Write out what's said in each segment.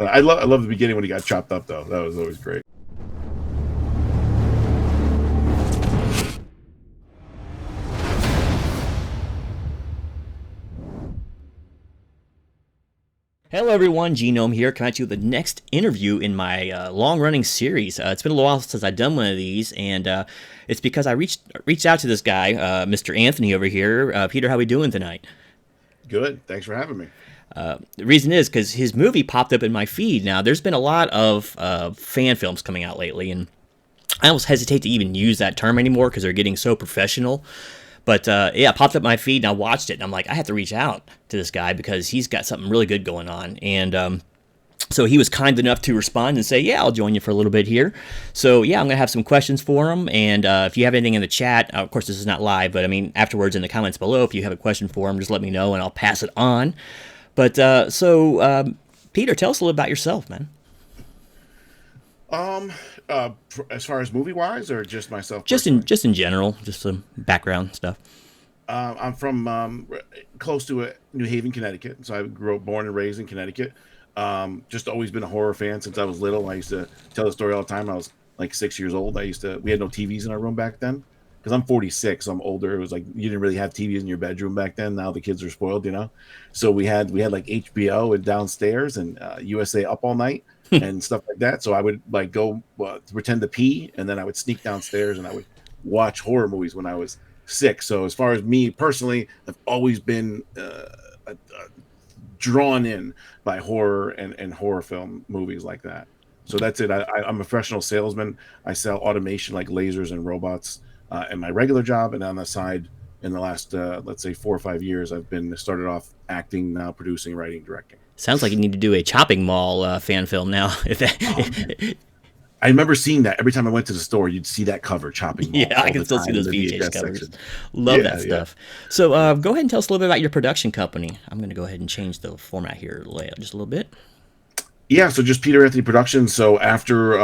I love the beginning when he got chopped up though. That was always great. Hello everyone, Genome here, coming at you with the next interview in my long-running series. It's been a little while since I've done one of these, and it's because I reached out to this guy, Mr. Anthony over here. Peter, how we doing tonight? Good. Thanks for having me. The reason is because his movie popped up in my feed. Now, there's been a lot of fan films coming out lately, and I almost hesitate to even use that term anymore because they're getting so professional. But yeah, it popped up my feed and I watched it and I'm like, I have to reach out to this guy because he's got something really good going on. And so he was kind enough to respond and say, yeah, I'll join you for a little bit here. So yeah, I'm going to have some questions for him. And if you have anything in the chat, of course, this is not live, but I mean, afterwards in the comments below, if you have a question for him, just let me know and I'll pass it on. But Peter, tell us a little about yourself, man. As far as movie wise, or just myself? Just in general, just some background stuff. I'm from close to New Haven, Connecticut. So I born and raised in Connecticut. Just always been a horror fan since I was little. I used to tell the story all the time. I was like 6 years old. We had no TVs in our room back then because I'm 46. So I'm older. It was like you didn't really have TVs in your bedroom back then. Now the kids are spoiled, you know. So we had like HBO and downstairs and USA Up All Night. And stuff like that. So I would like go pretend to pee, and then I would sneak downstairs and I would watch horror movies when I was 6. So as far as me personally, I've always been drawn in by horror and horror film movies like that. So that's it. I'm a professional salesman. I sell automation like lasers and robots in my regular job, and on the side, in the last let's say 4 or 5 years, I've been started off acting, now producing, writing, directing. Sounds like you need to do a Chopping Mall fan film now. I remember seeing that every time I went to the store. You'd see that cover, Chopping Mall. Yeah, I can still see those VHS covers. Section. Love that stuff. Yeah. So go ahead and tell us a little bit about your production company. I'm going to go ahead and change the format here, layout just a little bit. Yeah, so just Peter Anthony Productions. So after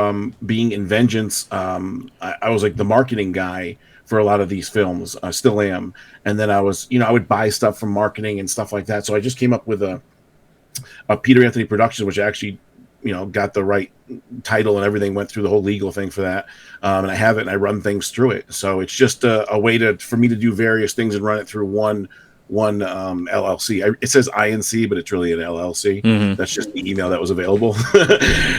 being in Vengeance, I was like the marketing guy for a lot of these films. I still am. And then I would buy stuff from marketing and stuff like that. So I just came up with a Peter Anthony Productions, which actually, got the right title and everything, went through the whole legal thing for that. And I have it and I run things through it. So it's just a way for me to do various things and run it through one LLC. It says INC, but it's really an LLC. Mm-hmm. That's just the email that was available.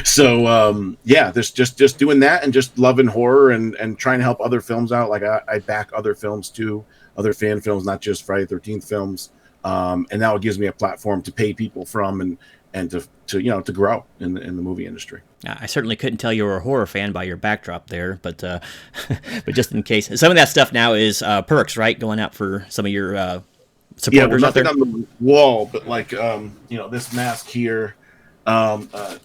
So yeah, this just doing that and just loving horror and trying to help other films out. Like I back other films too, other fan films, not just Friday the 13th films. And now it gives me a platform to pay people from and to grow in the movie industry. I certainly couldn't tell you were a horror fan by your backdrop there, but but just in case, some of that stuff now is perks, right? Going out for some of your supporters. Yeah, well, nothing on the wall, but like this mask here,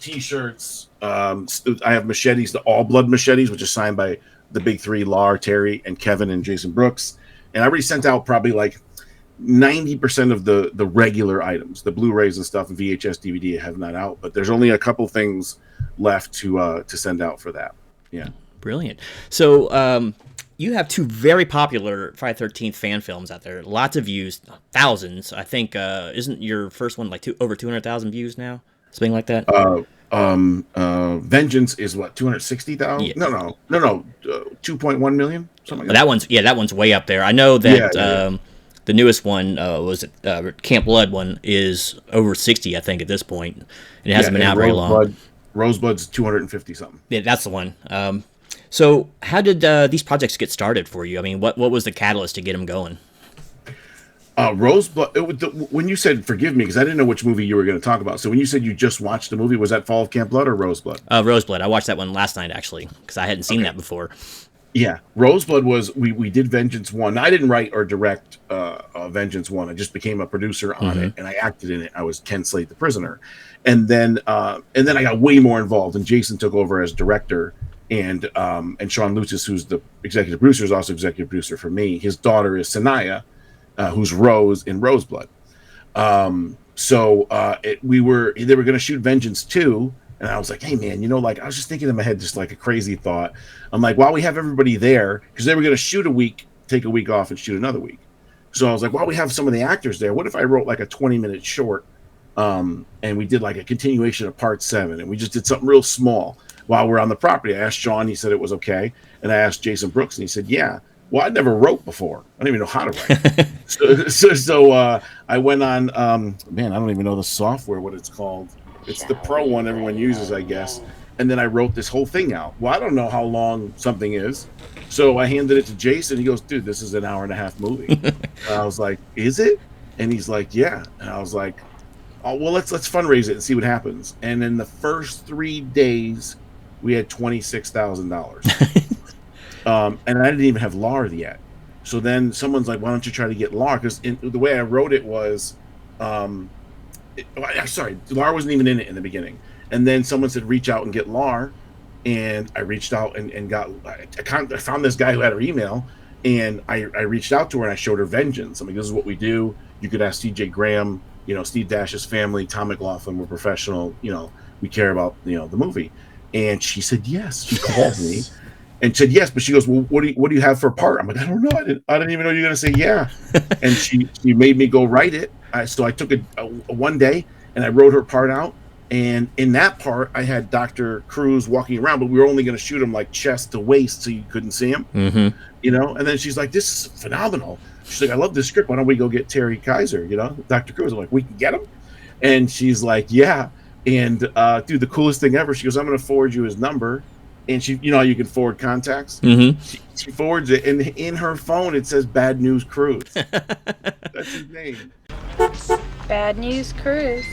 T-shirts. I have machetes, the All Blood machetes, which is signed by the big three: Lar, Terry, and Kevin and Jason Brooks. And I already sent out probably like 90% of the regular items, the Blu-rays and stuff, and VHS, DVD have not out, but there's only a couple things left to send out for that. Yeah, brilliant. So you have 2 very popular Friday the 13th fan films out there, lots of views, thousands. I think isn't your first one like over 200,000 views now, something like that? Vengeance is what, 260,000? Yeah. No, 2.1 million, something like that. That one's way up there. I know that. The newest one was Camp Blood one is over 60, I think, at this point, and it hasn't been out very long. Rosebud's 250 something. Yeah, that's the one. So, how did these projects get started for you? I mean, what was the catalyst to get them going? Rosebud. When you said, forgive me, because I didn't know which movie you were going to talk about. So when you said you just watched the movie, was that Fall of Camp Blood or Rosebud? Rosebud. I watched that one last night actually because I hadn't seen that before. Yeah, Rosebud was we did Vengeance 1. I didn't write or direct Vengeance 1. I just became a producer on it, and I acted in it. I was Ken Slate, the prisoner, and then I got way more involved. And Jason took over as director, and Sean Lucis, who's the executive producer, is also executive producer for me. His daughter is Sanaya, who's Rose in Rosebud. They were going to shoot Vengeance 2. And I was like, hey, man, I was just thinking in my head, just like a crazy thought. I'm like, while we have everybody there, because they were going to shoot a week, take a week off and shoot another week. So I was like, while we have some of the actors there, what if I wrote like a 20-minute short And we did like a continuation of part 7, and we just did something real small while we're on the property. I asked Sean, he said it was okay, and I asked Jason Brooks, and he said, yeah. Well, I never wrote before. I don't even know how to write. So I went on, man, I don't even know the software, what it's called. It's the pro one everyone uses, I guess. And then I wrote this whole thing out. Well, I don't know how long something is. So I handed it to Jason. He goes, dude, this is an hour-and-a-half movie. And I was like, is it? And he's like, yeah. And I was like, oh, well, let's fundraise it and see what happens. And in the first 3 days, we had $26,000. And I didn't even have Lar yet. So then someone's like, why don't you try to get Lar? Because the way I wrote it was, sorry, Lar wasn't even in it in the beginning. And then someone said, reach out and get Lar. And I reached out and got, I found this guy who had her email. And I reached out to her and I showed her Vengeance. I'm like, this is what we do. You could ask CJ Graham, Steve Dash's family, Tom McLaughlin, we're professional. We care about, the movie. And she said, yes. She called me and said yes, but she goes, well, what do you have for a part? I'm like, I don't know. I didn't even know you were going to say yeah. And she made me go write it. So I took a one day and I wrote her part out. And in that part, I had Dr. Cruz walking around, but we were only going to shoot him like chest to waist so you couldn't see him, And then she's like, this is phenomenal. She's like, I love this script. Why don't we go get Terry Kaiser, Dr. Cruz? I'm like, we can get him? And she's like, yeah. And dude, the coolest thing ever, she goes, I'm going to forward you his number. And she, you can forward contacts. She forwards it, and in her phone it says Bad News Cruz. That's his name. Bad News Cruz.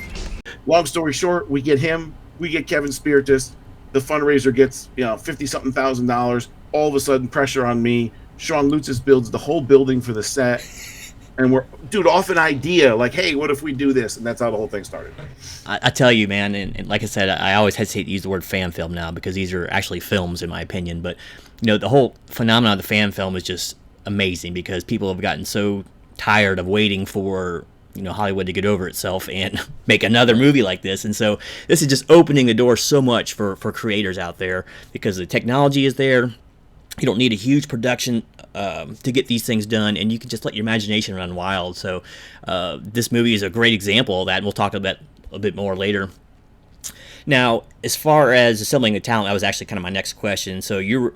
Long story short, we get him, we get Kevin Spiritus. The fundraiser gets $50-something thousand. All of a sudden, pressure on me. Sean Lutzis builds the whole building for the set. And we're, dude, off an idea like, hey, what if we do this? And that's how the whole thing started. I tell you, man, and like I said, I always hesitate to use the word fan film now because these are actually films in my opinion. But, the whole phenomenon of the fan film is just amazing because people have gotten so tired of waiting for, Hollywood to get over itself and make another movie like this. And so this is just opening the door so much for creators out there because the technology is there. You don't need a huge production to get these things done, and you can just let your imagination run wild. So this movie is a great example of that, and we'll talk about that a bit more later. Now, as far as assembling the talent, that was actually kind of my next question. So you're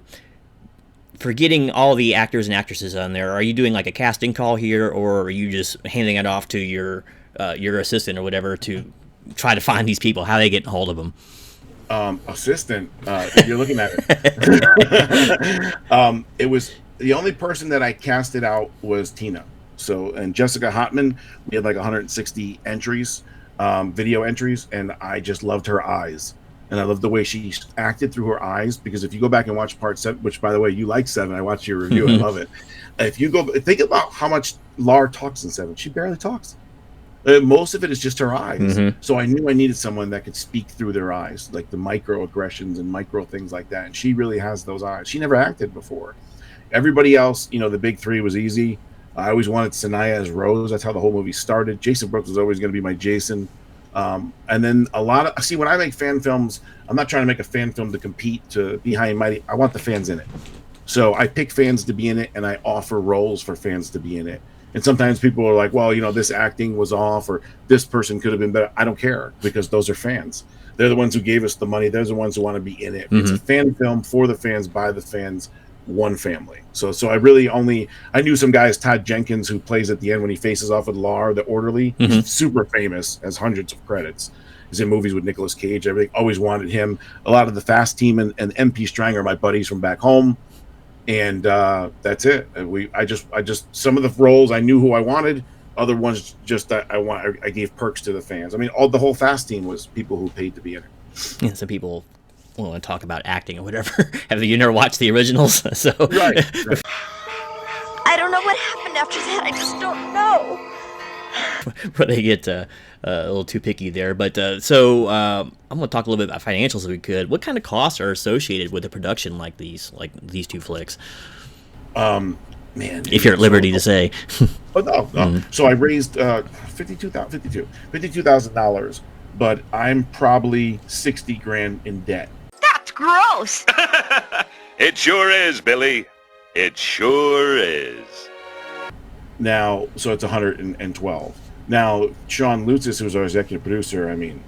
for getting all the actors and actresses on there, are you doing like a casting call here, or are you just handing it off to your assistant or whatever to try to find these people? How they get hold of them? Assistant, you're looking at it. It was the only person that I casted out was Tina. So, and Jessica Hotman, we had like 160 entries, video entries, and I just loved her eyes. And I loved the way she acted through her eyes, because if you go back and watch part 7, which by the way, you like 7, I watched your review, I love it. If you go think about how much Lar talks in 7, she barely talks. Most of it is just her eyes. So I knew I needed someone that could speak through their eyes, like the microaggressions and micro things like that. And she really has those eyes. She never acted before. Everybody else, the big 3 was easy. I always wanted Sanaya as Rose. That's how the whole movie started. Jason Brooks was always going to be my Jason. And then when I make fan films, I'm not trying to make a fan film to compete to be high and mighty. I want the fans in it. So I pick fans to be in it, and I offer roles for fans to be in it. And sometimes people are like, well, this acting was off, or this person could have been better. I don't care, because those are fans. They're the ones who gave us the money. They're the ones who want to be in it. It's a fan film for the fans, by the fans, one family. So I knew some guys, Todd Jenkins, who plays at the end when he faces off with Lar, the orderly. He's super famous, has hundreds of credits. He's in movies with Nicolas Cage, everything. Always wanted him. A lot of the Fast team and MP Strang are my buddies from back home. And that's it. I just some of the roles I knew who I wanted. Other ones just that I gave perks to the fans. I mean, the whole Fast team was people who paid to be in it. Yeah, some people want to talk about acting or whatever. Have you never watched the originals? So right. I don't know what happened after that. I just don't know. But they get a little too picky there. But so I'm going to talk a little bit about financials if we could. What kind of costs are associated with a production like these 2 flicks? Man, if you're at liberty to say. Oh no. So I raised $52,000, but I'm probably $60,000 in debt. That's gross. It sure is, Billy. It sure is. Now, so it's 112. Now, Sean Lutzis, who's our executive producer, I mean,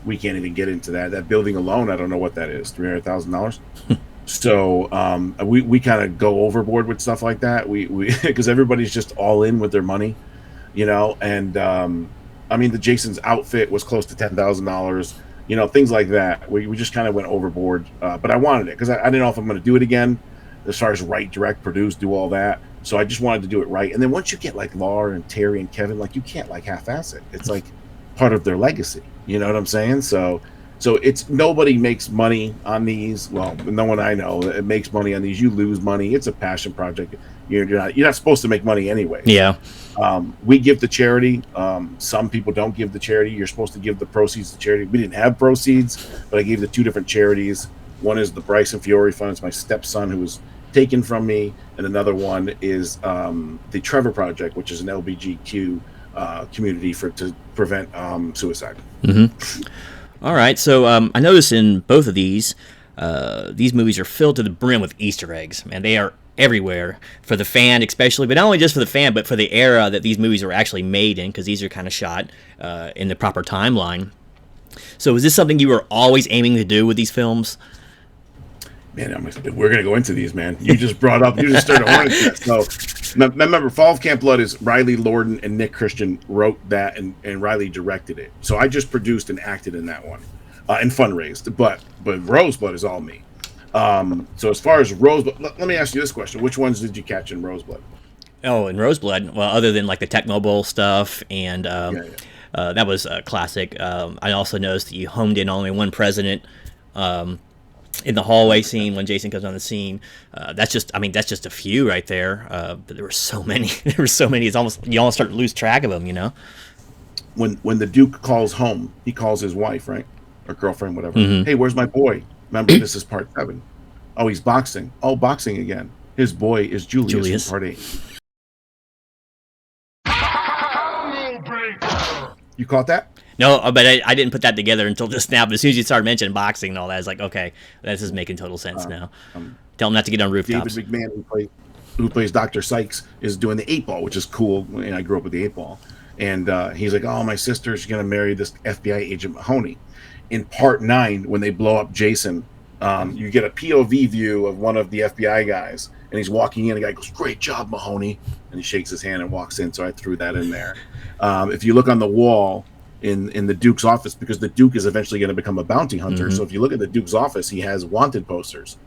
we can't even get into that. That building alone, I don't know what that is, $300,000. So we kind of go overboard with stuff like that. We because everybody's just all in with their money, And I mean, the Jason's outfit was close to $10,000. Things like that. We just kind of went overboard. But I wanted it because I didn't know if I'm going to do it again, as far as write, direct, produce, do all that. So I just wanted to do it right. And then once you get like Laura and Terry and Kevin, like you can't like half-ass it. It's like part of their legacy. You know what I'm saying? So it's nobody makes money on these. Well, no one I know that makes money on these. You lose money. It's a passion project. You're not supposed to make money anyway. Yeah. We give to charity. Some people don't give to charity. You're supposed to give the proceeds to charity. We didn't have proceeds, but I gave to two different charities. One is the Bryson Fiore Fund. It's my stepson who was taken from me, and another one is the Trevor Project, which is an LBGQ community to prevent suicide. Mm-hmm. All right, so I noticed in both of these movies are filled to the brim with Easter eggs, and they are everywhere for the fan especially, but not only just for the fan, but for the era that these movies were actually made in, because these are kind of shot in the proper timeline. So is this something you were always aiming to do with these films? Man, we're going to go into these, man. You just started a hornet's nest. So remember, Fall of Camp Blood is Riley Lorden and Nick Christian wrote that, and Riley directed it. So I just produced and acted in that one and fundraised. But Roseblood is all me. So as far as Roseblood, let me ask you this question. Which ones did you catch in Roseblood? Oh, in Roseblood, well, other than like the Tecmo Bowl stuff, and that was a classic. I also noticed that you homed in on only one president. In the hallway scene when Jason comes on the scene, that's just a few right there. But there were so many. It's almost you almost start to lose track of them. When the Duke calls home, he calls his wife, right, or girlfriend, whatever. Mm-hmm. Hey, where's my boy? Remember, this is part 7. Oh, he's boxing. Oh, boxing again. His boy is Julius. From part 8. You caught that? No, but I didn't put that together until just now. But as soon as you started mentioning boxing and all that, I was like, okay, this is making total sense now. Tell him not to get on rooftops. David McMahon, who plays Dr. Sykes, is doing the 8-ball, which is cool. And I grew up with the 8-ball. And he's like, oh, my sister's going to marry this FBI agent Mahoney. In part 9, when they blow up Jason, you get a POV view of one of the FBI guys. And he's walking in. The guy goes, great job, Mahoney. And he shakes his hand and walks in. So I threw that in there. If you look on the wall, in the Duke's office, because the Duke is eventually going to become a bounty hunter. Mm-hmm. So if you look at the Duke's office, he has wanted posters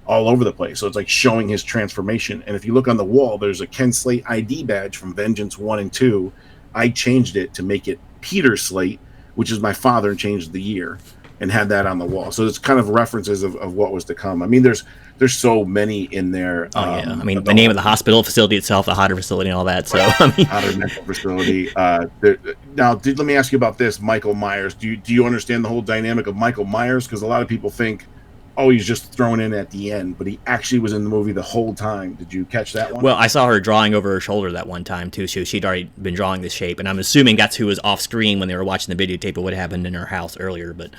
all over the place. So it's like showing his transformation. And if you look on the wall, there's a Ken Slate ID badge from Vengeance 1 and 2. I changed it to make it Peter Slate, which is my father, and changed the year and had that on the wall. So it's kind of references of what was to come. I mean, there's so many in there. Oh, yeah. I mean, the name of the hospital facility itself, the Hodder facility and all that. So, I mean. Hodder Medical Facility. Now, let me ask you about this, Michael Myers. Do you understand the whole dynamic of Michael Myers? Because a lot of people think, oh, he's just thrown in at the end, but he actually was in the movie the whole time. Did you catch that one? Well, I saw her drawing over her shoulder that one time, too. She'd already been drawing this shape, and I'm assuming that's who was off screen when they were watching the videotape of what happened in her house earlier. But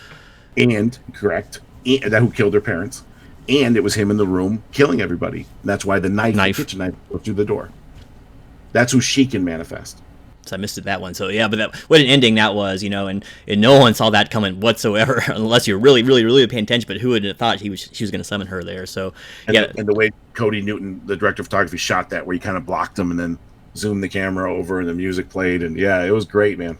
correct. And that who killed her parents. And it was him in the room killing everybody. And that's why the the kitchen knife, goes through the door. That's who she can manifest. So I missed that one. So yeah, but what an ending that was, and no one saw that coming whatsoever, unless you're really, really, really paying attention. But who would have thought she was going to summon her there? So and the way Cody Newton, the director of photography, shot that, where he kind of blocked him and then zoomed the camera over, and the music played, and yeah, it was great, man.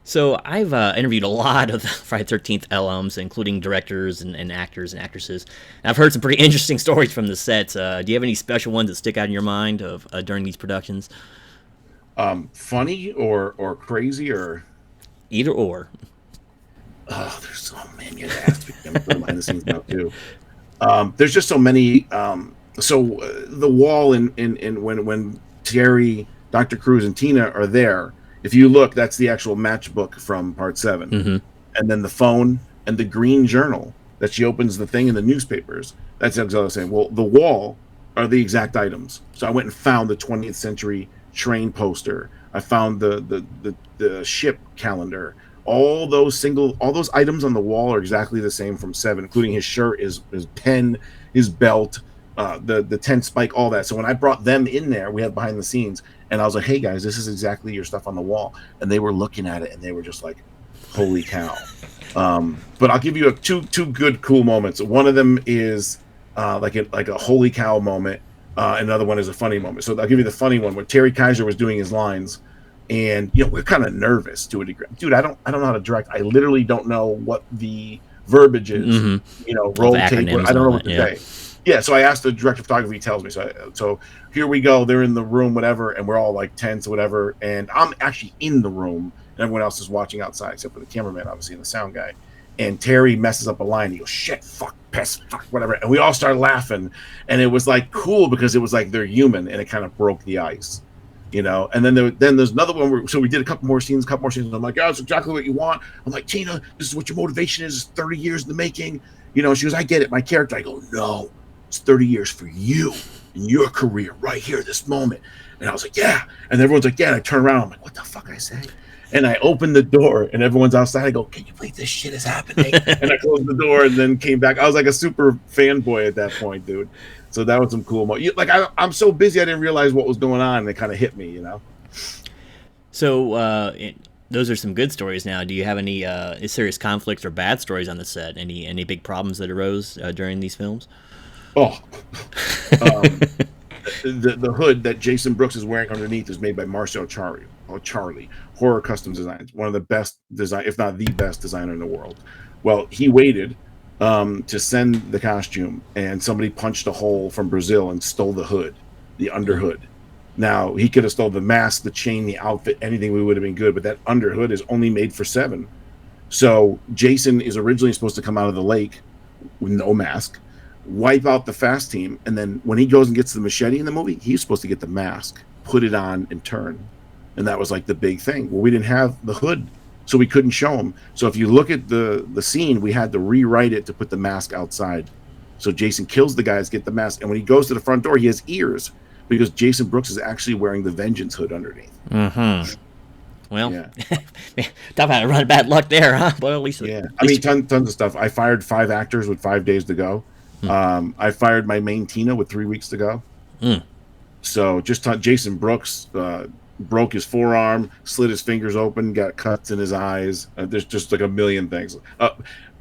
So I've interviewed a lot of the Friday the 13th alums, including directors and actors and actresses. And I've heard some pretty interesting stories from the sets. Do you have any special ones that stick out in your mind of during these productions? Funny or crazy or either or. Oh, there's so many to ask me. I'm behind the scenes now too. There's just so many. So the wall in when Terry, Dr. Cruz, and Tina are there. If you look, that's the actual matchbook from part 7. Mm-hmm. And then the phone and the green journal that she opens the thing in the newspapers. That's exactly what I was saying. Well, the wall are the exact items. So I went and found the 20th century train poster. I found the ship calendar. All those items on the wall are exactly the same from 7, including his shirt, his pen, his belt, the tent spike, all that. So when I brought them in there, we had behind the scenes, And I was like, hey guys, this is exactly your stuff on the wall. And they were looking at it and they were just like, holy cow. But I'll give you two good, cool moments. One of them is like a holy cow moment. Another one is a funny moment. So I'll give you the funny one when Terry Kaiser was doing his lines, and we're kind of nervous to a degree. Dude, I don't know how to direct. I literally don't know what the verbiage is. Roll tape. I don't know what to say. Yeah, so I asked the director of photography. He tells me. So here we go. They're in the room, whatever, and we're all like tense or whatever. And I'm actually in the room, and everyone else is watching outside, except for the cameraman, obviously, and the sound guy. And Terry messes up a line. He goes, shit, fuck, piss, fuck, whatever. And we all started laughing. And it was like cool because it was like they're human, and it kind of broke the ice, And then there's another one so we did a couple more scenes. And I'm like, that's exactly what you want. I'm like, Tina, this is what your motivation is. 30 years in the making. She goes, I get it. My character. I go, no, it's 30 years for you in your career right here, this moment. And I was like, yeah. And everyone's like, yeah. And I turn around. I'm like, what the fuck I say? And I opened the door, and everyone's outside. I go, can you believe this shit is happening? And I closed the door and then came back. I was like a super fanboy at that point, dude. So that was some cool moment. Like I'm so busy, I didn't realize what was going on, and it kind of hit me, So those are some good stories. Now, do you have any serious conflicts or bad stories on the set? Any big problems that arose during these films? Oh, the hood that Jason Brooks is wearing underneath is made by Marcel Charlie, Horror Custom Designs, one of the best design, if not the best designer in the world. Well, he waited to send the costume, and somebody punched a hole from Brazil and stole the hood, the underhood. Now, he could have stole the mask, the chain, the outfit, anything. We would have been good, but that underhood is only made for 7. So Jason is originally supposed to come out of the lake with no mask, wipe out the fast team, and then when he goes and gets the machete in the movie, he's supposed to get the mask, put it on, and turn. And that was like the big thing. Well, we didn't have the hood, so we couldn't show him. So if you look at the scene, we had to rewrite it to put the mask outside. So Jason kills the guys, get the mask, and when he goes to the front door, he has ears because Jason Brooks is actually wearing the Vengeance hood underneath. Mm-hmm. Well, yeah. Talk about a run of bad luck there, huh? Well, at least I mean, tons of stuff. I fired 5 actors with 5 days to go. I fired my main Tina with 3 weeks to go. So just Jason Brooks broke his forearm, slit his fingers open, got cuts in his eyes. There's just like a million things.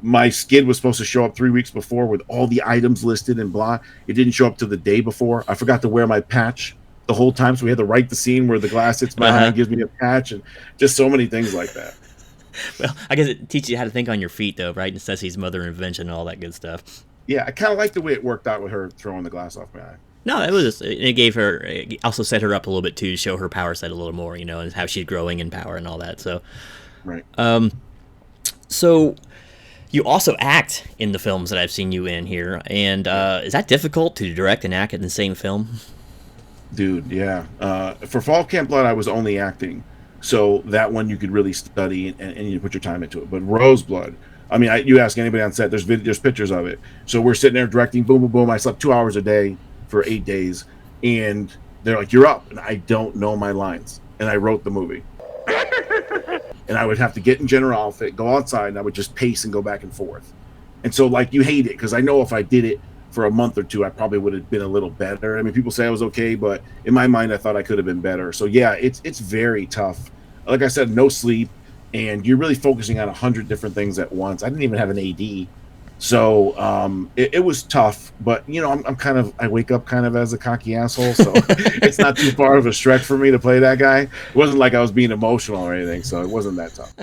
My skid was supposed to show up 3 weeks before with all the items listed and blah. It didn't show up till the day before. I forgot to wear my patch the whole time, so we had to write the scene where the glass hits my eye and gives me a patch, and just so many things like that. Well, I guess it teaches you how to think on your feet, though, right? Necessity's mother of invention and all that good stuff. Yeah, I kind of like the way it worked out with her throwing the glass off my eye. No, it also set her up a little bit too, to show her power set a little more, and how she's growing in power and all that. So, right. So you also act in the films that I've seen you in here, and is that difficult to direct and act in the same film? Dude, yeah. For Fall Camp Blood, I was only acting, so that one you could really study and you put your time into it. But Roseblood, I mean, you ask anybody on set, there's pictures of it. So we're sitting there directing, boom, boom, boom. I slept 2 hours a day for 8 days, and they're like, you're up, and I don't know my lines, and I wrote the movie. And I would have to get in general outfit, go outside, and I would just pace and go back and forth. And so, like, you hate it, because I know if I did it for a month or two, I probably would have been a little better. I mean, people say I was okay, but in my mind, I thought I could have been better. So yeah, it's very tough. Like I said, no sleep, and you're really focusing on 100 different things at once. I didn't even have an AD. So it was tough, but I wake up kind of as a cocky asshole, so it's not too far of a stretch for me to play that guy. It wasn't like I was being emotional or anything, so it wasn't that tough.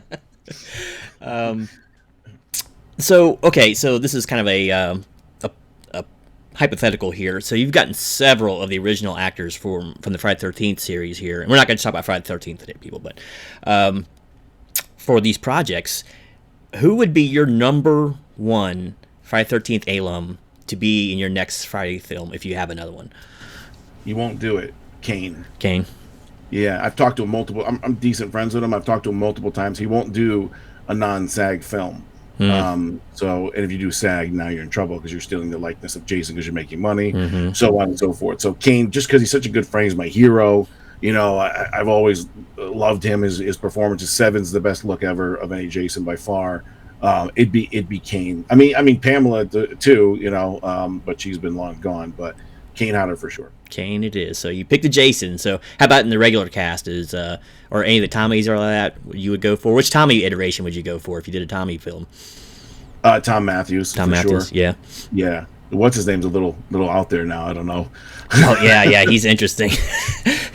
So this is kind of a hypothetical here. So you've gotten several of the original actors from the Friday the 13th series here, and we're not going to talk about Friday the 13th today, people, but for these projects, who would be your number one Friday the 13th alum to be in your next Friday film if you have another one? You won't do it. Kane. Yeah, I've talked to him multiple. I'm decent friends with him. I've talked to him multiple times. He won't do a non-SAG film. So, and if you do SAG, now you're in trouble because you're stealing the likeness of Jason because you're making money, so on and so forth. So Kane, just because he's such a good friend, he's my hero. I've always loved him. His performance. 7's the best look ever of any Jason by far. It'd be Kane. I mean Pamela too. But she's been long gone. But Kane Hodder for sure. Kane it is. So you picked the Jason. So how about in the regular cast? Or any of the Tommies or all that you would go for? Which Tommy iteration would you go for if you did a Tommy film? Tom Matthews. Tom for Matthews, sure. yeah. Yeah. What's his name's a little out there now. I don't know. Oh yeah, he's interesting.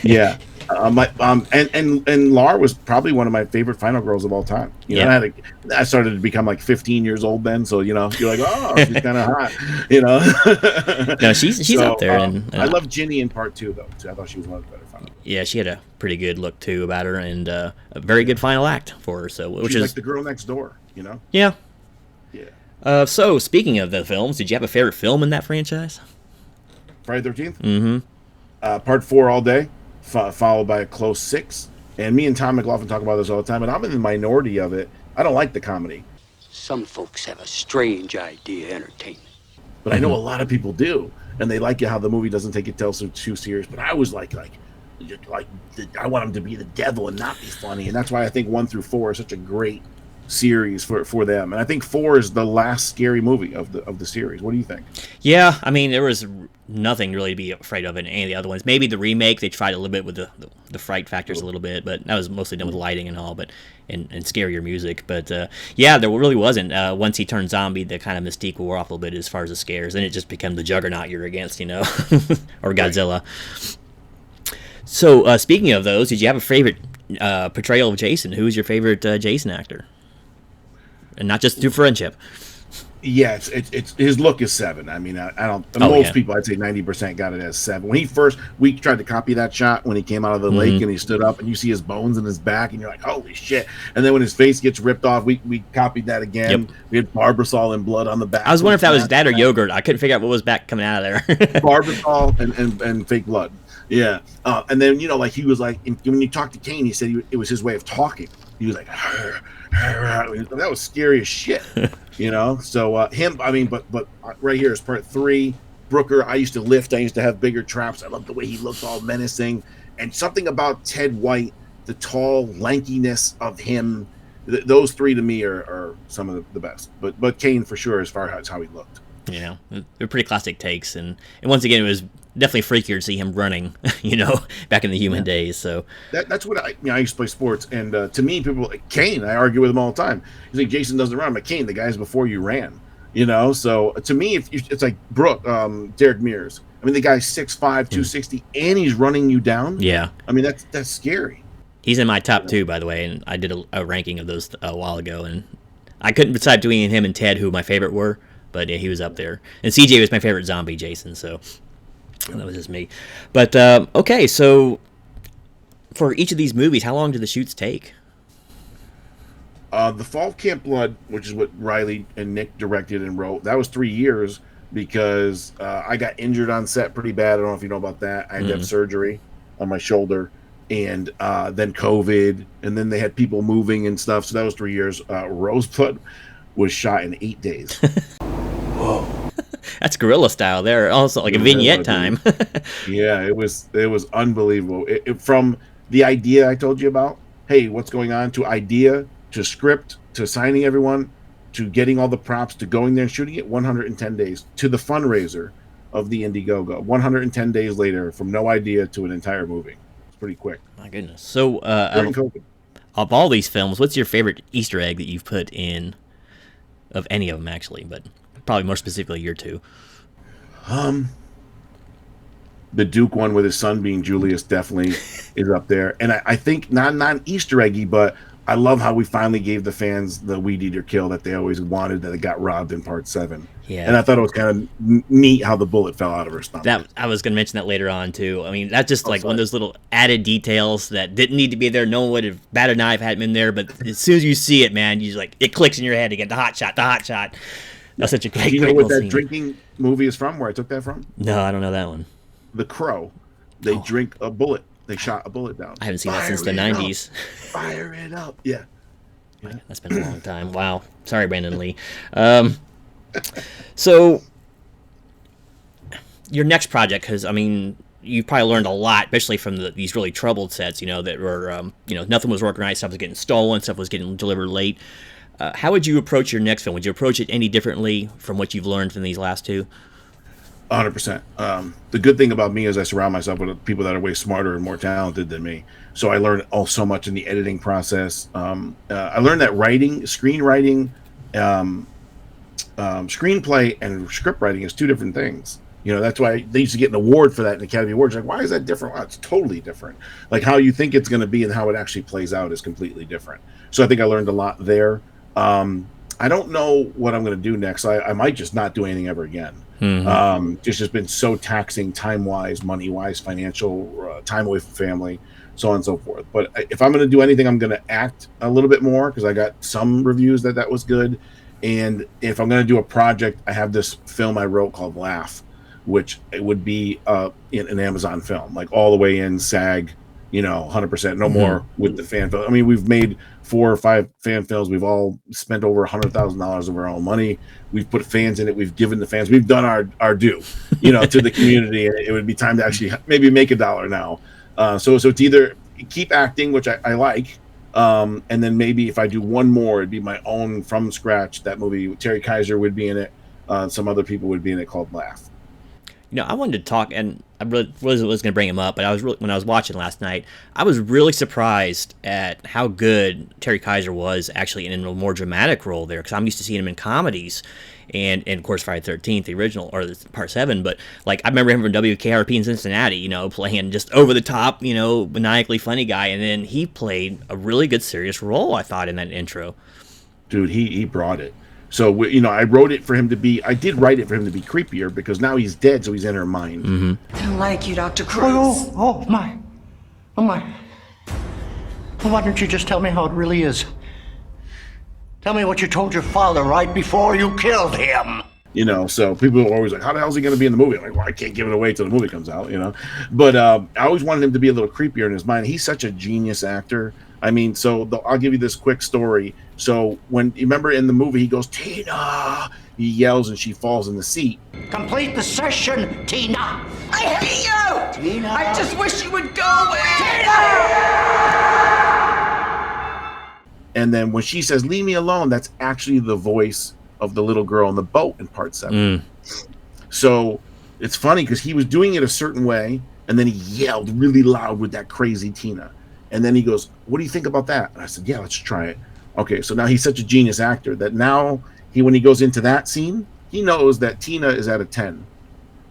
Yeah. And Lar was probably one of my favorite final girls of all time. You know, I started to become like 15 years old then, so you know, you're like, oh, she's kind of hot, you know. No, she's up there, and I love Ginny in part 2 though. So I thought she was one of the better final girls. Yeah, she had a pretty good look too about her, and a very good final act for her. So which she's is like the girl next door, you know. Yeah. So speaking of the films, did you have a favorite film in that franchise? Friday 13th. Mm-hmm. Part 4 all day. Followed by a close 6. And me and Tom McLaughlin talk about this all the time, and I'm in the minority of it. I don't like the comedy. Some folks have a strange idea of entertainment. But I know a lot of people do, and they like it how the movie doesn't take itself too serious. But I was like I want him to be the devil and not be funny, and that's why I think 1 through 4 is such a great series for them. And I think 4 is the last scary movie of the series. What do you think? Yeah, I mean, there was nothing really to be afraid of in any of the other ones. Maybe the remake, they tried a little bit with the fright factors a little bit, but that was mostly done with lighting and all, but and scarier music. But yeah, there really wasn't. Once he turned zombie, the kind of mystique wore off a little bit as far as the scares. Then it just became the Juggernaut you're against, you know, or Godzilla. Right. So speaking of those, did you have a favorite portrayal of Jason? Who was your favorite Jason actor? And not just through friendship. Yeah, it's his look is 7. I mean, I don't. Most people, I'd say 90% got it as 7. When we tried to copy that shot when he came out of the lake and he stood up, and you see his bones in his back, and you're like, holy shit! And then when his face gets ripped off, we copied that again. Yep. We had Barbasol and blood on the back. I was wondering if that was that or yogurt. I couldn't figure out what was back coming out of there. Barbasol and fake blood. Yeah, and then like he was like when you talk to Kane, he said it was his way of talking. He was like. That was scary as shit, you know. So him, I mean, but right here is part 3. Brooker, I used to lift. I used to have bigger traps. I loved the way he looked, all menacing, and something about Ted White, the tall lankiness of him. Those 3 to me are some of the best. But Kane for sure, as far as how he looked. You know, they're pretty classic takes, and once again, it was definitely freakier to see him running, you know, back in the human days. So that's what I used to play sports, and to me, people like Kane, I argue with him all the time. He's like, Jason doesn't run, but Kane, the guys before you ran, you know. So to me, it's like Derek Mears. I mean, the guy's 6'5", 260, and he's running you down. Yeah, I mean that's scary. He's in my top 2, by the way, and I did a ranking of those a while ago, and I couldn't decide between him and Ted who my favorite were. But yeah, he was up there. And CJ was my favorite zombie, Jason, so that was just me. But, okay, so for each of these movies, how long do the shoots take? The Fall of Camp Blood, which is what Riley and Nick directed and wrote, that was 3 years because I got injured on set pretty bad. I don't know if you know about that. I had to have surgery on my shoulder, and then COVID, and then they had people moving and stuff, so that was 3 years. Roseblood was shot in 8 days. Whoa. That's guerrilla style there. Also like a vignette time. Yeah, it was unbelievable. It from the idea I told you about, hey, what's going on, to idea, to script, to signing everyone, to getting all the props, to going there and shooting it, 110 days. To the fundraiser of the Indiegogo, 110 days later, from no idea to an entire movie. It's pretty quick. My goodness. So during COVID. Of all these films, what's your favorite Easter egg that you've put in, of any of them actually, but probably more specifically your 2? The Duke one with his son being Julius definitely is up there. And I think not Easter eggy, but I love how we finally gave the fans the Weed Eater kill that they always wanted, that it got robbed in part 7. Yeah. And I thought it was kind of neat how the bullet fell out of her stomach. That I was going to mention that later on too. I mean, that's just one of those little added details that didn't need to be there. No one would have batted an eye if it hadn't been there. But as soon as you see it, man, you just it clicks in your head again. The hot shot. That's such a great. You know what that scene. Drinking movie is from? Where I took that from? No, I don't know that one. The Crow. They drink a bullet. They shot a bullet down. I haven't seen that since the 90s. Fire it up. Yeah. That's been a long time. Wow. Sorry, Brandon Lee. So, your next project, because, I mean, you probably learned a lot, especially from these really troubled sets, that were, nothing was working right, stuff was getting stolen, stuff was getting delivered late. How would you approach your next film? Would you approach it any differently from what you've learned from these last 2? 100%. The good thing about me is I surround myself with people that are way smarter and more talented than me. So I learned so much in the editing process. I learned that screenwriting, um, screenplay, and script writing is two different things. That's why they used to get an award for that in Academy Awards. Like, why is that different? Well, it's totally different. Like how you think it's going to be and how it actually plays out is completely different. So I think I learned a lot there. I don't know what I'm going to do next. I might just not do anything ever again. It's just been so taxing time-wise, money-wise, financial, time away from family, so on and so forth. But if I'm going to do anything, I'm going to act a little bit more because I got some reviews that was good. And if I'm going to do a project, I have this film I wrote called Laugh, which it would be in an Amazon film, like all the way in SAG, 100%, no more with the fan film. I mean, we've made 4 or 5 fan films. We've all spent over $100,000 of our own money. We've put fans in it. We've given the fans. We've done our due, to the community. It would be time to actually maybe make $1 now. So it's either keep acting, which I like, and then maybe if I do one more, it'd be my own from scratch. That movie, Terry Kaiser would be in it. Some other people would be in it called Laugh. I wanted to talk, and I really was going to bring him up, but when I was watching last night, I was really surprised at how good Terry Kaiser was actually in a more dramatic role there, because I'm used to seeing him in comedies, and of course Friday the 13th, the original, or the Part 7, but like I remember him from WKRP in Cincinnati, playing just over the top, maniacally funny guy, and then he played a really good serious role, I thought, in that intro. Dude, he brought it. So, I wrote it for him to be, I did write it for him to be creepier because now he's dead, so he's in her mind. I don't like you, Dr. Cruz. Oh, my. Oh, my. Well, why don't you just tell me how it really is? Tell me what you told your father right before you killed him. So people are always like, how the hell is he going to be in the movie? I'm like, well, I can't give it away till the movie comes out, But I always wanted him to be a little creepier in his mind. He's such a genius actor. I mean, I'll give you this quick story. So when you remember in the movie, he goes, Tina, he yells and she falls in the seat. Complete the session, Tina. I hate you! Tina. I just wish you would go away! And then when she says, leave me alone, that's actually the voice of the little girl on the boat in Part 7. So it's funny because he was doing it a certain way, and then he yelled really loud with that crazy Tina. And then he goes, what do you think about that? And I said, yeah, let's try it. Okay, so now he's such a genius actor that now when he goes into that scene, he knows that Tina is at a 10.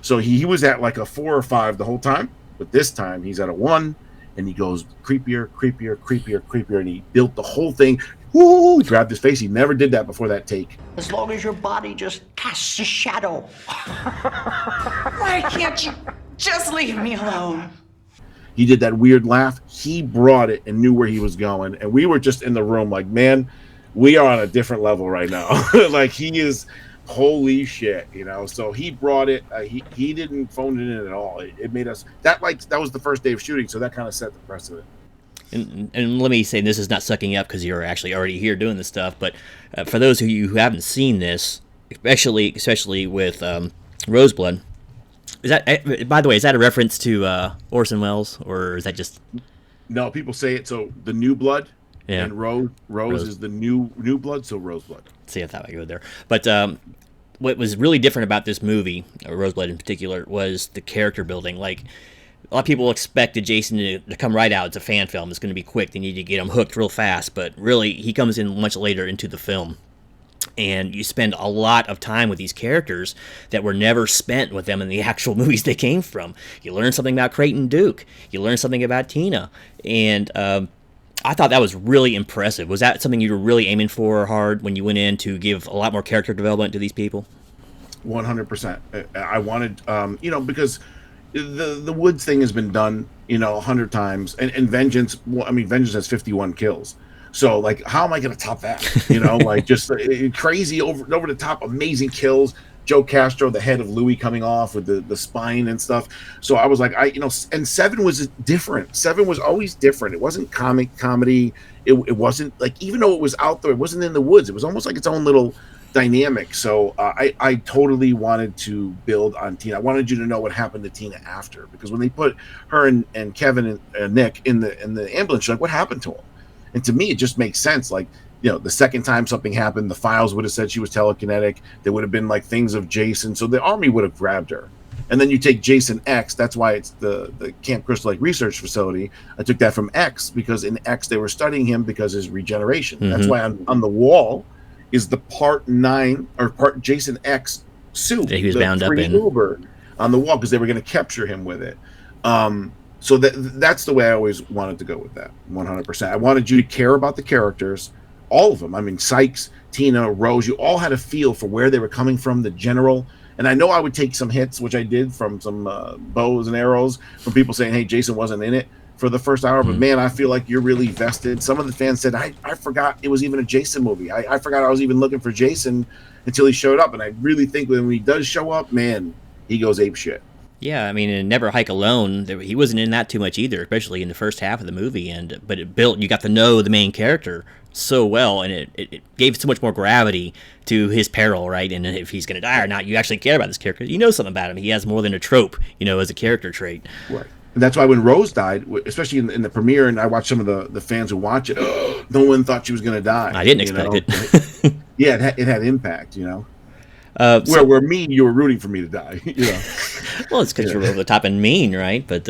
So he was at like a 4 or 5 the whole time, but this time he's at a 1, and he goes creepier, creepier, creepier, creepier, and he built the whole thing. Woo! He grabbed his face. He never did that before that take. As long as your body just casts a shadow. Why can't you just leave me alone? He did that weird laugh. He brought it and knew where he was going. And we were just in the room like, man, we are on a different level right now. Like he is, holy shit, So he brought it. He didn't phone it in at all. It made us, that was the first day of shooting. So that kind of set the precedent. And let me say, this is not sucking up because you're actually already here doing this stuff. But for those of you who haven't seen this, especially with Roseblood, is that, by the way, is that a reference to Orson Welles, or is that just? No, people say it. So the New Blood, yeah, and Rose is the new blood. So Roseblood. See, I thought I go there. But what was really different about this movie, Roseblood in particular, was the character building. Like a lot of people expected Jason to come right out. It's a fan film. It's going to be quick. They need to get him hooked real fast. But really, he comes in much later into the film. And you spend a lot of time with these characters that were never spent with them in the actual movies they came from. You learn something about Creighton Duke. You learn something about Tina. And I thought that was really impressive. Was that something you were really aiming for hard when you went in to give a lot more character development to these people? 100%. I wanted, because the Woods thing has been done, 100 times. And Vengeance, Vengeance has 51 kills. So, like, how am I going to top that? Like, just crazy, over the top, amazing kills. Joe Castro, the head of Louis, coming off with the spine and stuff. So I was like, and 7 was different. 7 was always different. It wasn't comedy. It wasn't like, even though it was out there, it wasn't in the woods. It was almost like its own little dynamic. So I totally wanted to build on Tina. I wanted you to know what happened to Tina after, because when they put her and Kevin and Nick in the ambulance, you're like, what happened to him? And to me, it just makes sense. Like, the second time something happened, the files would have said she was telekinetic. There would have been like things of Jason. So the army would have grabbed her. And then you take Jason X. That's why it's the Camp Crystal Lake Research Facility. I took that from X because in X they were studying him because his regeneration. That's why on the wall is the Part 9 or Part Jason X suit that he was bound up in Uber on the wall because they were going to capture him with it. So that's the way I always wanted to go with that. 100%. I wanted you to care about the characters, all of them. I mean, Sykes, Tina, Rose. You all had a feel for where they were coming from. The general. And I know I would take some hits, which I did from some bows and arrows from people saying, hey, Jason wasn't in it for the first hour. But, man, I feel like you're really vested. Some of the fans said, I forgot it was even a Jason movie. I forgot I was even looking for Jason until he showed up. And I really think when he does show up, man, he goes apeshit. Yeah, I mean, in Never Hike Alone, he wasn't in that too much either, especially in the first half of the movie. But it built, you got to know the main character so well, and it gave so much more gravity to his peril, right? And if he's going to die or not, you actually care about this character. You know something about him. He has more than a trope, as a character trait. Right. And that's why when Rose died, especially in the premiere, and I watched some of the fans who watch it, no one thought she was going to die. I didn't expect it. Yeah, it had impact, where me, you were rooting for me to die. Well, it's because you're over the top and mean, right? But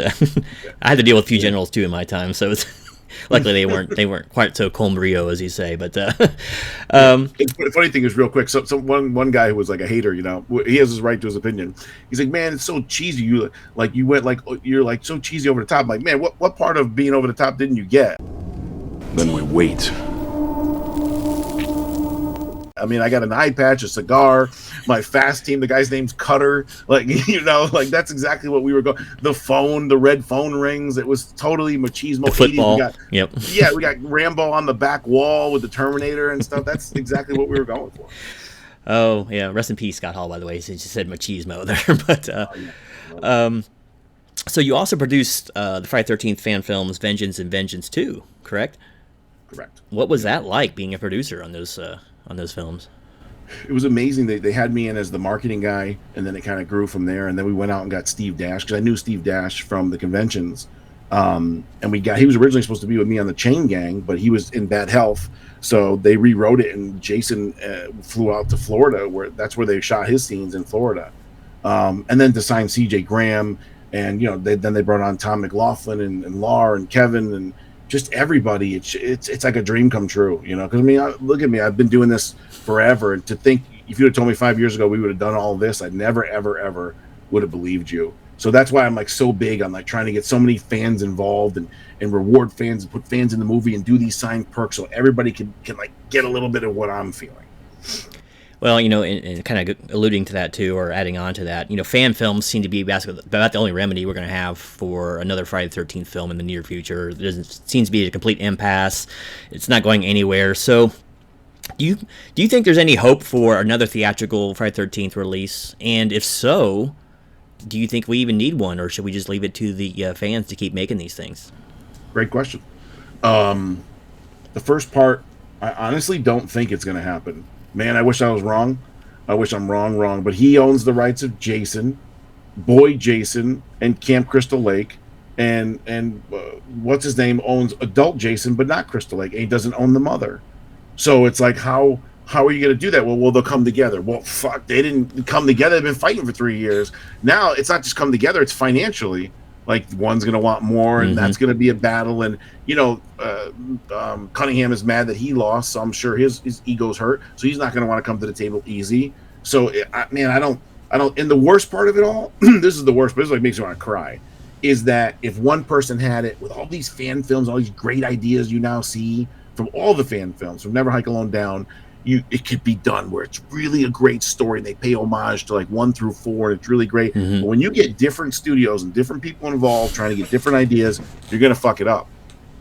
I had to deal with a few generals too in my time, so it's luckily they weren't quite so con brio as you say. But the funny thing is, real quick, so one guy who was like a hater, he has his right to his opinion. He's like, man, it's so cheesy. You're like so cheesy over the top. I'm like, man, what part of being over the top didn't you get? Then we wait. I mean, I got an eye patch, a cigar, my fast team. The guy's name's Cutter. That's exactly what we were going. The phone, the red phone rings. It was totally machismo. The football. 80s. Yep. Yeah, we got Rambo on the back wall with the Terminator and stuff. That's exactly what we were going for. Oh yeah, rest in peace, Scott Hall. By the way, since you said machismo there, but so you also produced the Friday the 13th fan films Vengeance and Vengeance 2, correct? Correct. What was that like being a producer on those films? It was amazing. They had me in as the marketing guy, and then it kind of grew from there. And then we went out and got Steve Dash because I knew Steve Dash from the conventions. And he was originally supposed to be with me on the Chain Gang, but he was in bad health, so they rewrote it. And Jason flew out to Florida, that's where they shot his scenes in Florida. And then to sign C.J. Graham, and then they brought on Tom McLaughlin and Lar and Kevin and just everybody. It's like a dream come true, because I mean, look at me, I've been doing this forever, and to think if you had told me 5 years ago we would have done all this, I never ever would have believed you. So that's why I'm like so big on like trying to get so many fans involved and reward fans and put fans in the movie and do these signed perks so everybody can like get a little bit of what I'm feeling. Well, and kind of alluding to that too, or adding on to that, fan films seem to be about the only remedy we're going to have for another Friday the 13th film in the near future. There seems to be a complete impasse. It's not going anywhere. So, do you think there's any hope for another theatrical Friday the 13th release? And if so, do you think we even need one, or should we just leave it to the fans to keep making these things? Great question. The first part, I honestly don't think it's going to happen. Man, I wish I was wrong. I wish I'm wrong. But he owns the rights of Jason, Boy Jason, and Camp Crystal Lake. And what's his name owns adult Jason, but not Crystal Lake. And he doesn't own the mother. So it's like, how are you going to do that? Well, they'll come together. Well, fuck, they didn't come together. They've been fighting for 3 years. Now it's not just come together. It's financially. Like, one's going to want more, and that's going to be a battle. And, Cunningham is mad that he lost, so I'm sure his ego's hurt. So he's not going to want to come to the table easy. So, I don't. And the worst part of it all, this is the worst, but this makes me want to cry, is that if one person had it with all these fan films, all these great ideas you now see from all the fan films, from Never Hike Alone down, it could be done where it's really a great story and they pay homage to like 1 through 4 and it's really great. But when you get different studios and different people involved trying to get different ideas, you're going to fuck it up.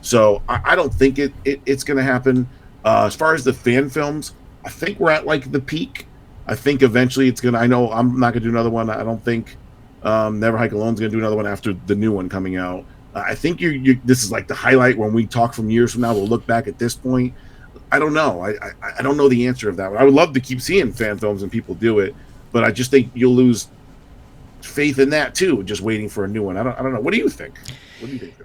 So I don't think it's going to happen. As far as the fan films, I think we're at like the peak. I think eventually it's going to, I know I'm not going to do another one. I don't think Never Hike Alone is going to do another one after the new one coming out. I think this is like the highlight. When we talk from years from now, we'll look back at this point. I don't know. I don't know the answer of that one. I would love to keep seeing fan films and people do it, but I just think you'll lose faith in that too, just waiting for a new one. I don't know. What do you think?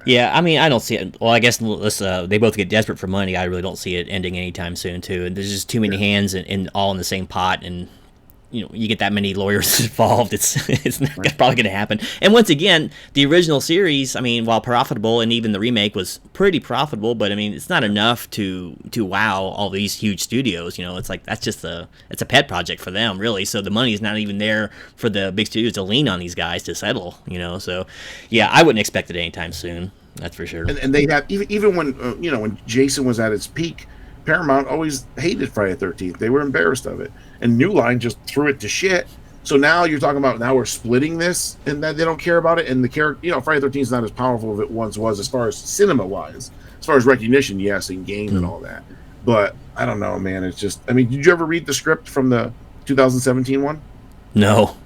Yeah, I mean, I don't see it. Well, I guess they both get desperate for money. I really don't see it ending anytime soon too. And there's just too many hands and all in the same pot. And you get that many lawyers involved, it's not probably going to happen. And once again, the original series, I mean, while profitable, and even the remake was pretty profitable, but I mean, it's not enough to wow all these huge studios. It's like it's a pet project for them, really. So the money is not even there for the big studios to lean on these guys to settle. So yeah, I wouldn't expect it anytime soon. That's for sure. And they have even when when Jason was at its peak, Paramount always hated Friday the 13th. They were embarrassed of it, and New Line just threw it to shit. So now you're talking about we're splitting this, and that they don't care about it. And the character, Friday the 13th is not as powerful as it once was, as far as cinema wise, as far as recognition, yes, and game and all that. But I don't know, man. It's just, I mean, did you ever read the script from the 2017 one? No.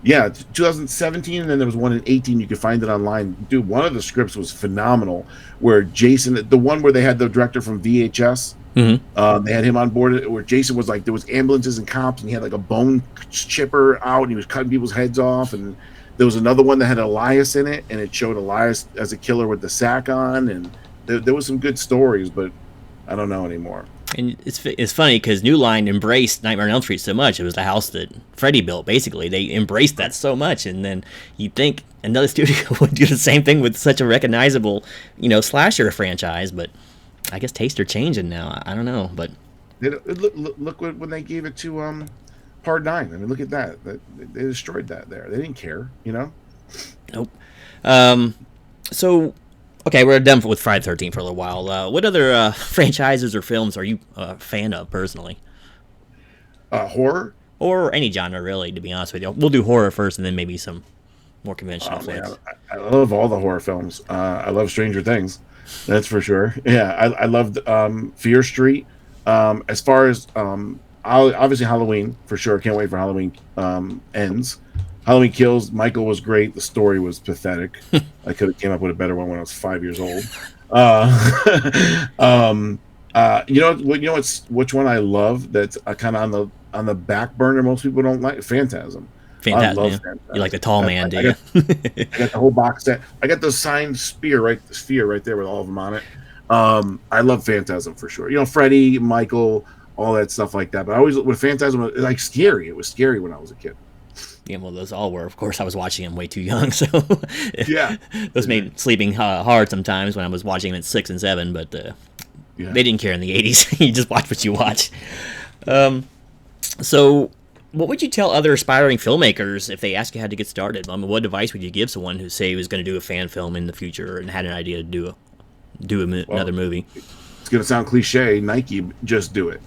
Yeah, 2017, and then there was one in 18. You could find it online. Dude, one of the scripts was phenomenal, where Jason, the one where they had the director from VHS, they had him on board, where Jason was like, there was ambulances and cops, and he had like a bone chipper out, and he was cutting people's heads off, and there was another one that had Elias in it, and it showed Elias as a killer with the sack on, and there was some good stories, but I don't know anymore. And it's funny because New Line embraced Nightmare on Elm Street so much. It was the house that Freddy built, basically. They embraced that so much, and then you'd think another studio would do the same thing with such a recognizable, slasher franchise. But I guess tastes are changing now. I don't know, but look when they gave it to Part 9. I mean, look at that. They destroyed that there. They didn't care, Nope. So. Okay, we're done with Friday the 13th for a little while. What other franchises or films are you a fan of personally? Horror? Or any genre, really, to be honest with you. We'll do horror first and then maybe some more conventional flicks. I love all the horror films. I love Stranger Things. That's for sure. Yeah, I loved Fear Street. As far as, obviously Halloween, for sure. Can't wait for Halloween ends. Halloween Kills, Michael was great. The story was pathetic. I could have came up with a better one when I was 5 years old. Which one I love that's kind of on the back burner? Most people don't like Phantasm. I love Phantasm. You like the tall man, do you? I got the whole box set. I got the signed sphere right there with all of them on it. I love Phantasm for sure. Freddy, Michael, all that stuff like that. But I always with Phantasm, it was like scary. It was scary when I was a kid. Yeah, well, those all were. Of course, I was watching them way too young, so yeah, those made sleeping hard sometimes when I was watching them at 6 and 7. But they didn't care in the 80s. You just watch what you watch. So, what would you tell other aspiring filmmakers if they ask you how to get started? I mean, what advice would you give someone who say was going to do a fan film in the future and had an idea to do another movie? It's going to sound cliche. Nike, just do it.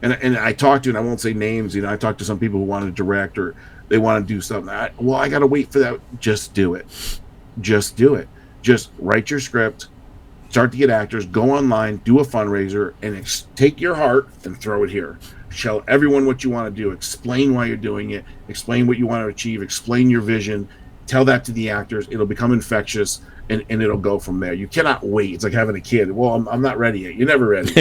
And I talked to, and I won't say names. I talked to some people who want to direct or they want to do something. I got to wait for that. Just do it. Just do it. Just write your script, start to get actors, go online, do a fundraiser, and take your heart and throw it here. Tell everyone what you want to do. Explain why you're doing it. Explain what you want to achieve. Explain your vision. Tell that to the actors. It'll become infectious, and it'll go from there. You cannot wait. It's like having a kid. Well, I'm not ready yet. You're never ready.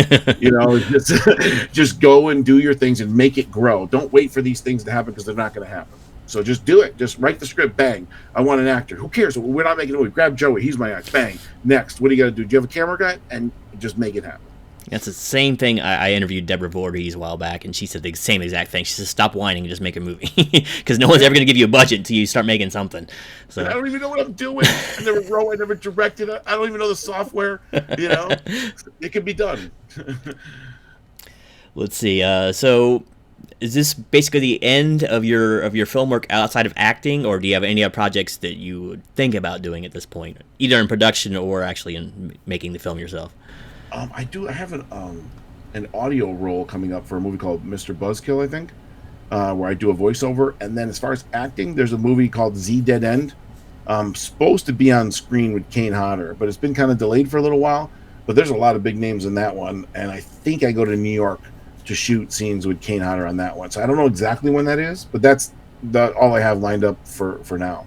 Just go and do your things and make it grow. Don't wait for these things to happen because they're not going to happen. So just do it. Just write the script. Bang. I want an actor. Who cares? We're not making a movie. Grab Joey. He's my actor. Bang. Next. What do you got to do? Do you have a camera guy? And just make it happen. That's the same thing. I interviewed Deborah Voorhees a while back, and she said the same exact thing. She said, "Stop whining and just make a movie," because no one's ever going to give you a budget until you start making something. So I don't even know what I'm doing. I never wrote. I never directed it. I don't even know the software. It can be done. Let's see. So, is this basically the end of your film work outside of acting, or do you have any other projects that you would think about doing at this point, either in production or actually in making the film yourself? I do. I have an audio role coming up for a movie called Mr. Buzzkill, I think, where I do a voiceover. And then as far as acting, there's a movie called Z Dead End. Supposed to be on screen with Kane Hodder, but it's been kind of delayed for a little while. But there's a lot of big names in that one, and I think I go to New York to shoot scenes with Kane Hodder on that one. So I don't know exactly when that is, but that's all I have lined up for now.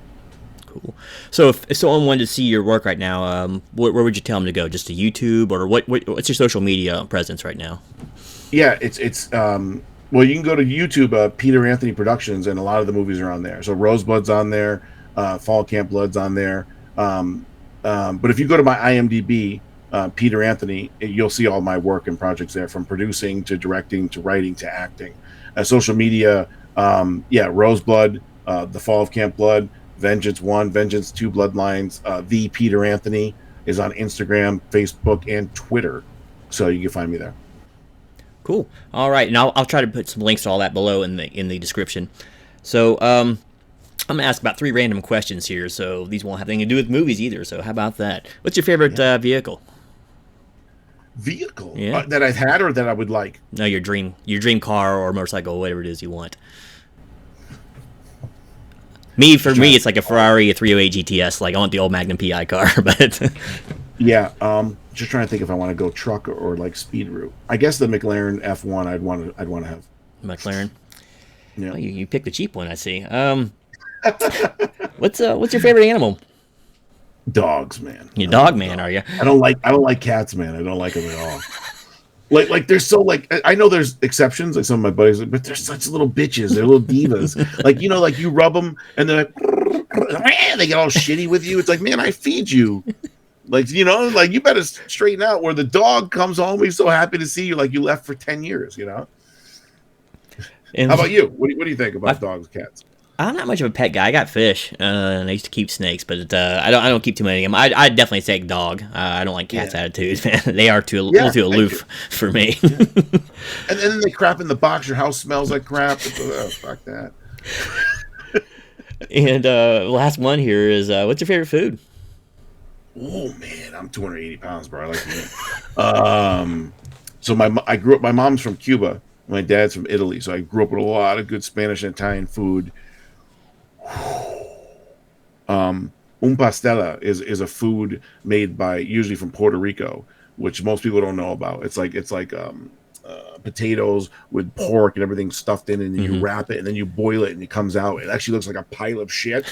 Cool. So if someone wanted to see your work right now, where would you tell them to go? Just to YouTube, or what's your social media presence right now? Yeah, it's well, you can go to YouTube, Peter Anthony Productions, and a lot of the movies are on there. So Rosebud's on there, Fall Camp Blood's on there. But if you go to my IMDb, Peter Anthony, you'll see all my work and projects there, from producing to directing to writing to acting. Social media, Yeah, Roseblood, The Fall of Camp Blood, Vengeance 1, Vengeance 2, Bloodlines. The Peter Anthony is on Instagram, Facebook, and Twitter. So you can find me there. Cool. All right, and I'll try to put some links to all that below in the description. So I'm gonna ask about 3 random questions here. So these won't have anything to do with movies either. So how about that? What's your favorite vehicle? Vehicle Yeah. that I've had or that I would like? No, your dream car or motorcycle, whatever it is you want. For me, it's like a Ferrari, a 308 GTS. Like I want the old Magnum PI car, but Yeah, just trying to think if I want to go truck or like speed route. I guess the McLaren F1 I'd want to have. McLaren. Yeah. Well, you picked the cheap one, I see. What's your favorite animal? Dogs, man. You dog man, are you? I don't like cats, man. I don't like them at all. Like they're so like I know there's exceptions, like some of my buddies, but they're such little bitches. They're little divas. Like like you rub them and they're like they get all shitty with you. It's like, man, I feed you. Like like you better straighten out. Where the dog comes home, he's so happy to see you, like you left for 10 years. And How about you? What do you think about dogs, cats? I'm not much of a pet guy. I got fish, and I used to keep snakes, but I don't keep too many of them. I definitely say dog. I don't like cats' attitudes, man. They are a little too aloof for me. And then they crap in the box. Your house smells like crap. Oh, fuck that. And last one here is what's your favorite food? Oh man, I'm 280 pounds, bro. I like to eat. So I grew up. My mom's from Cuba. My dad's from Italy, so I grew up with a lot of good Spanish and Italian food. Un pastela is a food made usually from Puerto Rico, which most people don't know about. It's like potatoes with pork and everything stuffed in, and then you wrap it and then you boil it and it comes out. It actually looks like a pile of shit,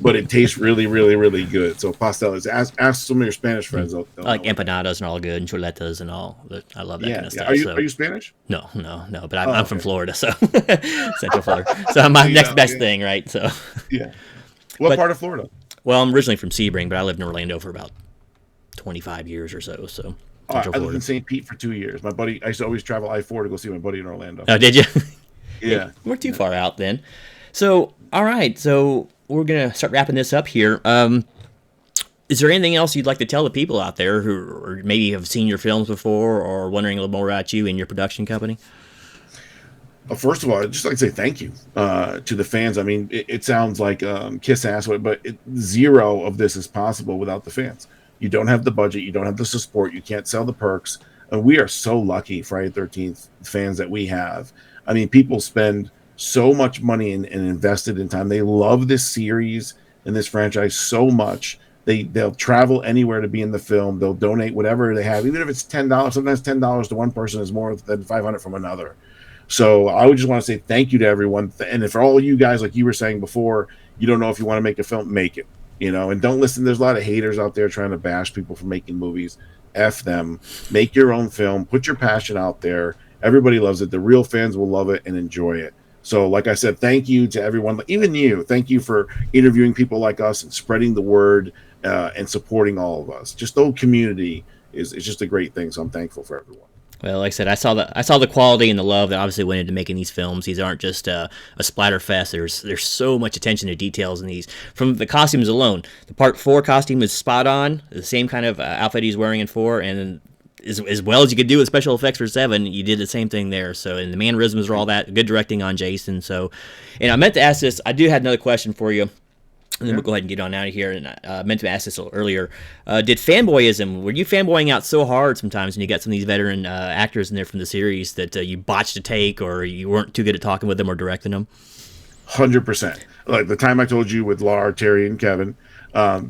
but it tastes really, really, really good. So pastelas. Ask some of your Spanish friends. They'll I like know. empanadas and all good, and chuletas and all. I love that kind of stuff. Are you Spanish? No. But I'm from Florida, so Central Florida. So I'm my next best thing, right? So Yeah. What part of Florida? Well, I'm originally from Sebring, but I lived in Orlando for about 25 years or so. So I lived in St. Pete for 2 years. My buddy, I used to always travel I-4 to go see my buddy in Orlando. Oh, did you? Yeah. We're too far out then. So, all right. So we're going to start wrapping this up here. Is there anything else you'd like to tell the people out there who or maybe have seen your films before or wondering a little more about you and your production company? First of all, I'd just like to say thank you to the fans. I mean, it sounds like kiss ass, but zero of this is possible without the fans. You don't have the budget. You don't have the support. You can't sell the perks. And we are so lucky, Friday the 13th fans that we have. I mean, people spend so much money and invested in time. They love this series and this franchise so much. They'll travel anywhere to be in the film. They'll donate whatever they have, even if it's $10. Sometimes $10 to one person is more than $500 from another. So I would just want to say thank you to everyone. And if for all you guys, like you were saying before, you don't know if you want to make a film, make it. And don't listen. There's a lot of haters out there trying to bash people for making movies. F them. Make your own film. Put your passion out there. Everybody loves it. The real fans will love it and enjoy it. So, like I said, thank you to everyone, even you. Thank you for interviewing people like us and spreading the word and supporting all of us. Just the whole community is just a great thing. So I'm thankful for everyone. Well, like I said, I saw the quality and the love that obviously went into making these films. These aren't just a splatter fest. There's so much attention to details in these. From the costumes alone, the Part 4 costume is spot on. The same kind of outfit he's wearing in 4, and as well as you could do with special effects for 7, you did the same thing there. So, and the mannerisms are all that. Good directing on Jason. So, and I meant to ask this. I do have another question for you. And then we'll go ahead and get on out of here. And I meant to ask this a little earlier. Were you fanboying out so hard sometimes when you got some of these veteran actors in there from the series that you botched a take or you weren't too good at talking with them or directing them? 100%. Like the time I told you with Lar, Terry, and Kevin,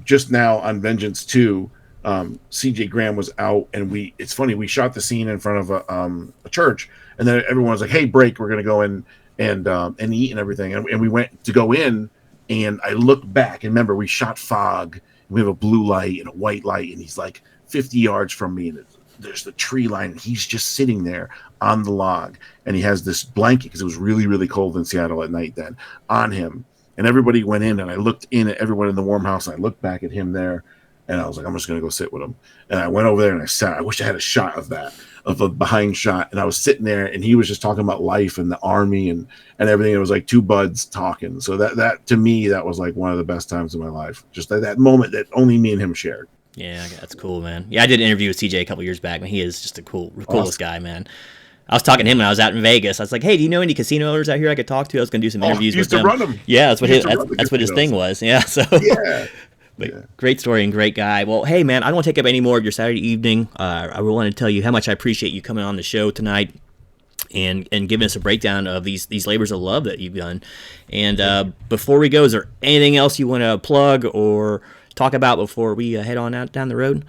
just now on Vengeance 2, CJ Graham was out, and it's funny, we shot the scene in front of a church, and then everyone was like, hey, break, we're going to go in and eat and everything. And we went to go in, and I looked back, and remember, we shot fog. We have a blue light and a white light, and he's like 50 yards from me, and there's the tree line, and he's just sitting there on the log, and he has this blanket, because it was really, really cold in Seattle at night then, on him. And everybody went in, and I looked in at everyone in the warm house, and I looked back at him there, and I was like, I'm just going to go sit with him. And I went over there, and I sat. I wish I had a shot of that. of a behind shot, and I was sitting there, and he was just talking about life and the army and everything. It was like two buds talking. So that to me, that was like one of the best times of my life. Just that moment that only me and him shared. Yeah, that's cool, man. Yeah, I did an interview with CJ a couple years back, and he is just the coolest Awesome. guy, man. I was talking to him when I was out in Vegas. I was like, "Hey, do you know any casino owners out here I could talk to?" I was going to do some interviews he used with to them. run them. Yeah, that's what He his, used to run the that's what his casinos. thing was. Yeah, so Yeah. but Yeah. great story and great guy. Well, hey, man, I don't want to take up any more of your Saturday evening. I want to tell you how much I appreciate you coming on the show tonight and giving us a breakdown of these labors of love that you've done. And before we go, is there anything else you want to plug or talk about before we head on out down the road?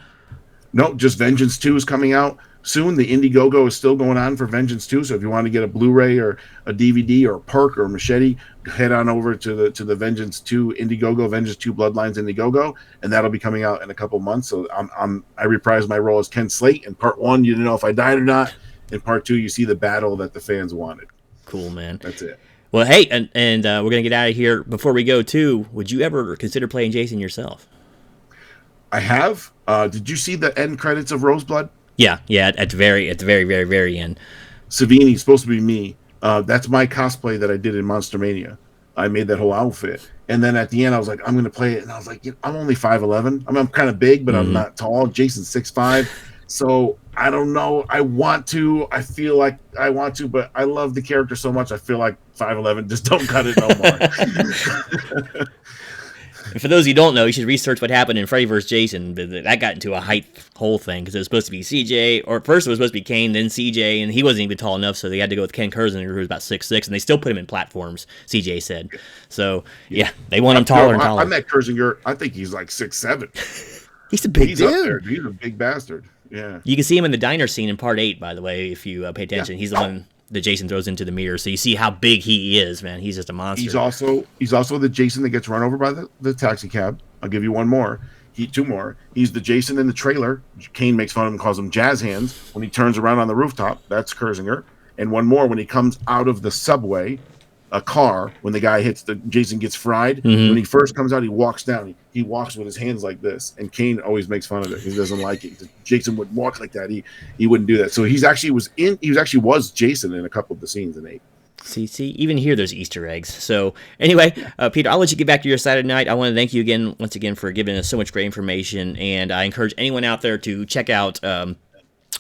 No, just Vengeance 2 is coming out soon. The Indiegogo is still going on for Vengeance 2. So if you want to get a Blu-ray or a DVD or a perk or a machete, head on over to the Vengeance 2 Indiegogo, Vengeance 2 Bloodlines Indiegogo, and that'll be coming out in a couple months. So I reprise my role as Ken Slate. In part 1, you didn't know if I died or not. In part 2, you see the battle that the fans wanted. Cool, man. That's it. Well, hey, and we're gonna get out of here. Before we go, too, would you ever consider playing Jason yourself? I have. Did you see the end credits of Roseblood? Yeah, at the very, very end. Savini's supposed to be me. That's my cosplay that I did in Monster Mania. I made that whole outfit. And then at the end, I was like, I'm going to play it. And I was like, I'm only 5'11". I mean, I'm kind of big, but I'm not tall. Jason's 6'5". So I don't know. I want to. I feel like I want to, but I love the character so much. I feel like 5'11". Just don't cut it no more. And for those who don't know, you should research what happened in Freddy vs. Jason. That got into a height whole thing because it was supposed to be CJ, or first it was supposed to be Kane, then CJ, and he wasn't even tall enough, so they had to go with Ken Kersinger, who was about 6'6", and they still put him in platforms, CJ said. So, yeah, they want him taller and taller. I met Kersinger. I think he's like 6'7". He's a big He's dude. up there. He's a big bastard. Yeah. You can see him in the diner scene in part 8, by the way, if you pay attention. Yeah. He's the one that Jason throws into the mirror, so you see how big he is, man. He's just a monster. He's also the Jason that gets run over by the taxi cab. I'll give you one more. Two more. He's the Jason in the trailer. Kane makes fun of him, calls him jazz hands. When he turns around on the rooftop, that's Kersinger. And one more, when he comes out of the subway, a car, when the guy Jason gets fried. Mm-hmm. When he first comes out, he walks down. He walks with his hands like this. And Kane always makes fun of it. He doesn't like it. Jason would walk like that. He wouldn't do that. So he actually was Jason in a couple of the scenes in 8. See, even here there's Easter eggs. So anyway, Peter, I'll let you get back to your Saturday night. I want to thank you once again for giving us so much great information, and I encourage anyone out there to check out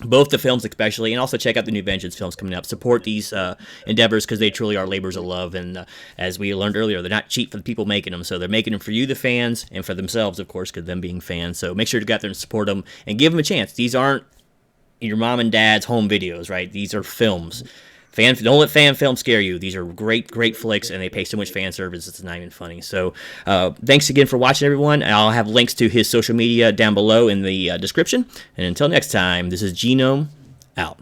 both the films especially, and also check out the new Vengeance films coming up. Support these endeavors because they truly are labors of love, and as we learned earlier, they're not cheap for the people making them, so they're making them for you, the fans, and for themselves, of course, because them being fans. So make sure to go out there and support them, and give them a chance. These aren't your mom and dad's home videos, right? These are films. Don't let fan films scare you. These are great flicks, and they pay so much fan service, it's not even funny. So thanks again for watching, everyone. I'll have links to his social media down below in the description. And until next time, this is Genome, out.